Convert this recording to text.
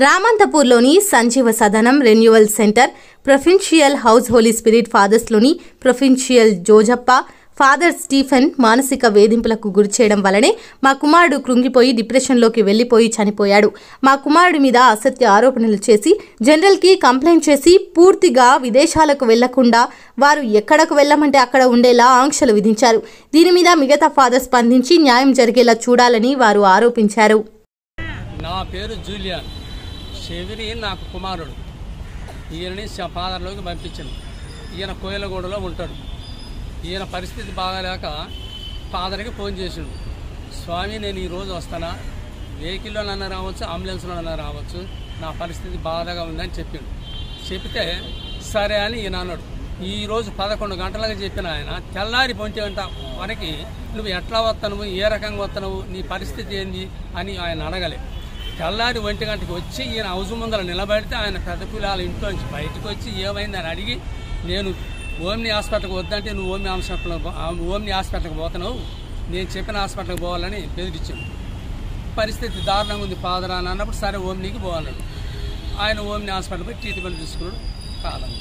రామంతపూర్లోని Sanjeeva Sadanam renewal centre, provincial house holy spirit ఫాదర్స్లోని provincial Jojappa father Stephen మానసిక వేధింపులకు గురిచేయడం వల్లనే మా కుమారుడు కృంగిపోయి డిప్రెషన్లోకి వెళ్లిపోయి చనిపోయాడు. మా కుమారుడి మీద అసత్య ఆరోపణలు చేసి జనరల్కి కంప్లైంట్ చేసి పూర్తిగా విదేశాలకు వెళ్లకుండా వారు ఎక్కడకు వెళ్లమంటే అక్కడ ఉండేలా ఆంక్షలు విధించారు. దీని మీద మిగతా ఫాదర్ స్పందించి న్యాయం జరిగేలా చూడాలని వారు ఆరోపించారు. నా పేరు జూలియన్. షెవిరి నాకు కుమారుడు. ఈయనని ఫాదర్లోకి పంపించాను. ఈయన కోయలగూడలో ఉంటాడు. ఈయన పరిస్థితి బాగాలేక ఫాదర్కి ఫోన్ చేసిండు. స్వామి, నేను ఈరోజు వస్తానా, వెహికల్లోనన్నా రావచ్చు, అంబులెన్స్లోనన్నా రావచ్చు, నా పరిస్థితి బాధగా ఉందని చెప్పిండు. చెప్తే సరే అని ఈయన అన్నాడు. ఈరోజు 11 గంటలకు చెప్పిన ఆయన తెల్లారి 1 గంట వరకు నువ్వు ఎట్లా వస్తున్నావు, ఏ రకంగా వస్తున్నావు, నీ పరిస్థితి ఏంది అని ఆయన అడగలే. తెల్లారి 1 గంటకి వచ్చి ఈయన హౌస్ ముందర నిలబడితే ఆయన పెద్ద పిల్లల ఇంట్లో నుంచి బయటకు వచ్చి ఏమైందని అడిగి, నేను ఓమ్ని హాస్పిటల్కి వద్దంటే నువ్వు ఓమ్ని హాస్పిటల్కి పోతున్నావు, నేను చెప్పిన హాస్పిటల్కి పోవాలని బెదిరించాను. పరిస్థితి దారుణంగా ఉంది ఫాదర్ అని అన్నప్పుడు సరే ఓమ్నికి పోవాలన్నాడు. ఆయన ఓమ్ని హాస్పిటల్ పోయి ట్రీట్మెంట్ తీసుకున్నాడు. కాలం